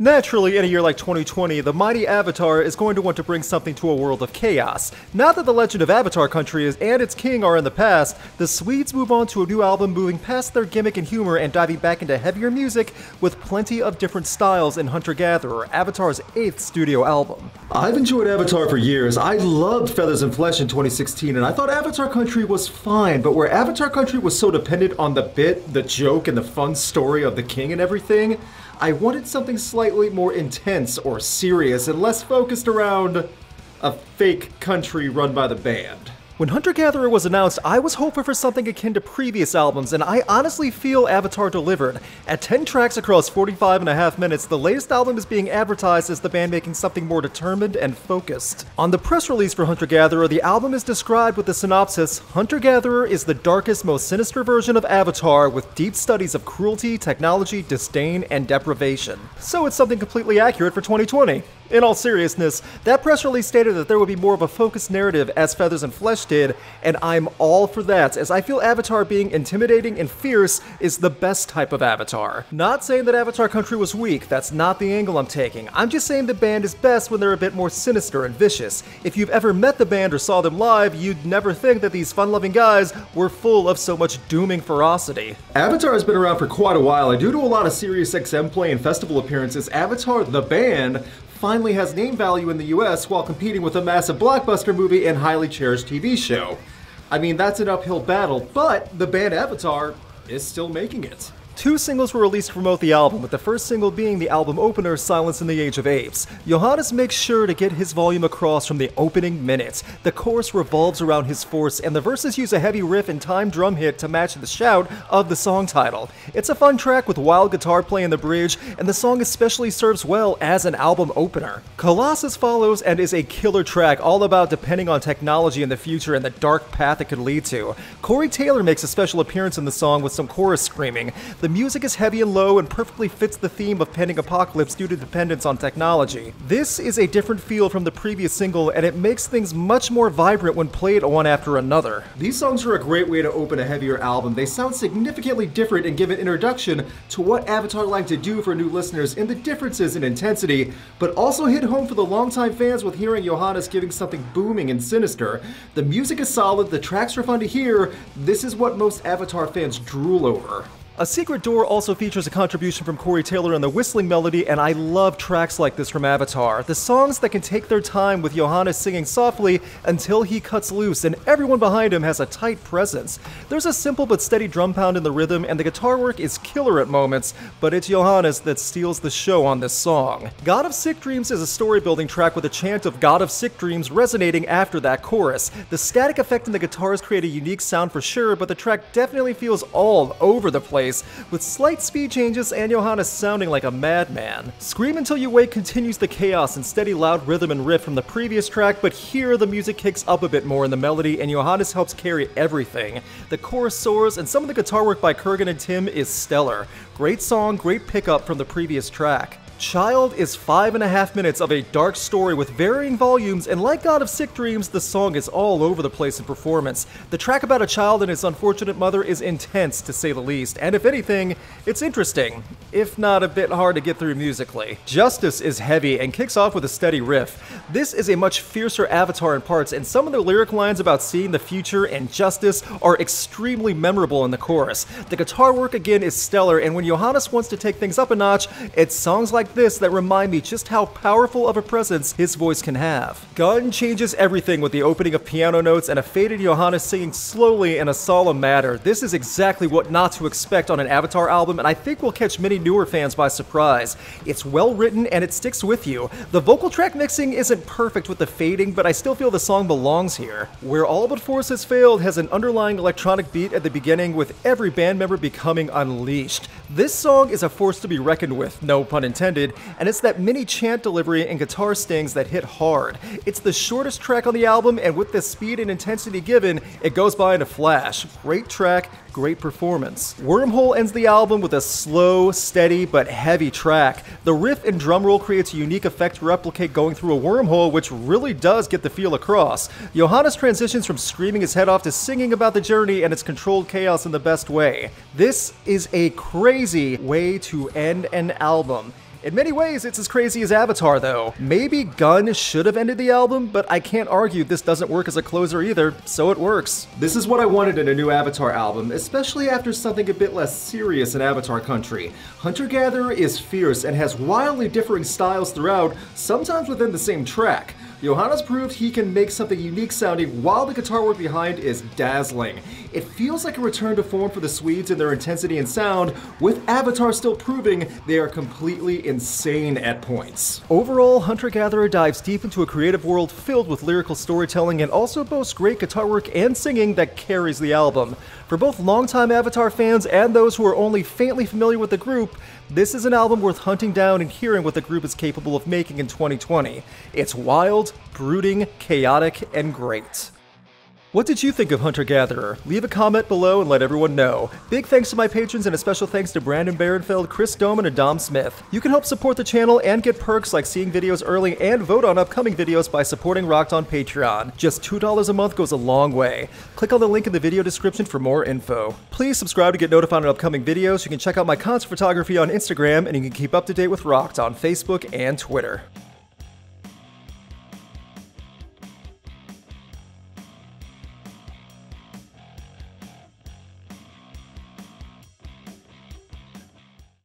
Naturally, in a year like 2020, the mighty Avatar is going to want to bring something to a world of chaos. Now that the legend of Avatar country and its king are in the past, the Swedes move on to a new album, moving past their gimmick and humor and diving back into heavier music with plenty of different styles in Hunter-Gatherer, Avatar's 8th studio album. I've enjoyed Avatar for years. I loved Feathers and Flesh in 2016, and I thought Avatar country was fine, but where Avatar country was so dependent on the bit, the joke, and the fun story of the king and everything, I wanted something slightly more intense or serious and less focused around a fake country run by the band. When Hunter-Gatherer was announced, I was hoping for something akin to previous albums, and I honestly feel Avatar delivered. At 10 tracks across 45.5 minutes, the latest album is being advertised as the band making something more determined and focused. On the press release for Hunter-Gatherer, the album is described with the synopsis, "Hunter-Gatherer is the darkest, most sinister version of Avatar with deep studies of cruelty, technology, disdain, and deprivation." So it's something completely accurate for 2020. In all seriousness, that press release stated that there would be more of a focused narrative as Feathers and Flesh did, and I'm all for that, as I feel Avatar being intimidating and fierce is the best type of Avatar. Not saying that Avatar country was weak, that's not the angle I'm taking. I'm just saying the band is best when they're a bit more sinister and vicious. If you've ever met the band or saw them live, you'd never think that these fun-loving guys were full of so much dooming ferocity. Avatar has been around for quite a while, and due to a lot of Sirius XM play and festival appearances, Avatar the band finally has name value in the US while competing with a massive blockbuster movie and highly cherished TV show. I mean, that's an uphill battle, but the band Avatar is still making it. 2 singles were released to promote the album, with the first single being the album opener, Silence in the Age of Apes. Johannes makes sure to get his volume across from the opening minutes. The chorus revolves around his force, and the verses use a heavy riff and timed drum hit to match the shout of the song title. It's a fun track with wild guitar play in the bridge, and the song especially serves well as an album opener. Colossus follows and is a killer track all about depending on technology in the future and the dark path it could lead to. Corey Taylor makes a special appearance in the song with some chorus screaming. The music is heavy and low and perfectly fits the theme of pending apocalypse due to dependence on technology. This is a different feel from the previous single, and it makes things much more vibrant when played one after another. These songs are a great way to open a heavier album. They sound significantly different and give an introduction to what Avatar like to do for new listeners in the differences in intensity, but also hit home for the longtime fans with hearing Johannes giving something booming and sinister. The music is solid, the tracks are fun to hear. This is what most Avatar fans drool over. A Secret Door also features a contribution from Corey Taylor on the whistling melody, and I love tracks like this from Avatar. The songs that can take their time with Johannes singing softly until he cuts loose, and everyone behind him has a tight presence. There's a simple but steady drum pound in the rhythm, and the guitar work is killer at moments, but it's Johannes that steals the show on this song. God of Sick Dreams is a story-building track with a chant of God of Sick Dreams resonating after that chorus. The static effect in the guitars create a unique sound for sure, but the track definitely feels all over the place, with slight speed changes and Johannes sounding like a madman. Scream Until You Wake continues the chaos and steady loud rhythm and riff from the previous track, but here the music kicks up a bit more in the melody and Johannes helps carry everything. The chorus soars and some of the guitar work by Kurgan and Tim is stellar. Great song, great pickup from the previous track. Child is 5.5 minutes of a dark story with varying volumes, and like God of Sick Dreams, the song is all over the place in performance. The track about a child and his unfortunate mother is intense, to say the least, and if anything, it's interesting, if not a bit hard to get through musically. Justice is heavy and kicks off with a steady riff. This is a much fiercer Avatar in parts, and some of the lyric lines about seeing the future and justice are extremely memorable in the chorus. The guitar work again is stellar, and when Johannes wants to take things up a notch, it's songs like this that remind me just how powerful of a presence his voice can have. Gunn changes everything with the opening of piano notes and a faded Johannes singing slowly in a solemn manner. This is exactly what not to expect on an Avatar album, and I think will catch many newer fans by surprise. It's well written and it sticks with you. The vocal track mixing isn't perfect with the fading, but I still feel the song belongs here. Where All But Force Has Failed has an underlying electronic beat at the beginning with every band member becoming unleashed. This song is a force to be reckoned with, no pun intended, and it's that mini chant delivery and guitar stings that hit hard. It's the shortest track on the album, and with the speed and intensity given, it goes by in a flash. Great track, great performance. Wormhole ends the album with a slow, steady, but heavy track. The riff and drum roll creates a unique effect to replicate going through a wormhole, which really does get the feel across. Johannes transitions from screaming his head off to singing about the journey and its controlled chaos in the best way. This is a crazy way to end an album. In many ways, it's as crazy as Avatar, though. Maybe Gunn should have ended the album, but I can't argue this doesn't work as a closer either, so it works. This is what I wanted in a new Avatar album, especially after something a bit less serious in Avatar Country. Hunter Gatherer is fierce and has wildly differing styles throughout, sometimes within the same track. Johanna's proved he can make something unique sounding while the guitar work behind is dazzling. It feels like a return to form for the Swedes in their intensity and sound, with Avatar still proving they are completely insane at points. Overall, Hunter Gatherer dives deep into a creative world filled with lyrical storytelling and also boasts great guitar work and singing that carries the album. For both longtime Avatar fans and those who are only faintly familiar with the group, this is an album worth hunting down and hearing what the group is capable of making in 2020. It's wild, brooding, chaotic, and great. What did you think of Hunter Gatherer? Leave a comment below and let everyone know. Big thanks to my patrons and a special thanks to Brandon Barenfeld, Chris Doman, and Dom Smith. You can help support the channel and get perks like seeing videos early and vote on upcoming videos by supporting Rocked on Patreon. Just $2 a month goes a long way. Click on the link in the video description for more info. Please subscribe to get notified on upcoming videos. You can check out my concert photography on Instagram, and you can keep up to date with Rocked on Facebook and Twitter.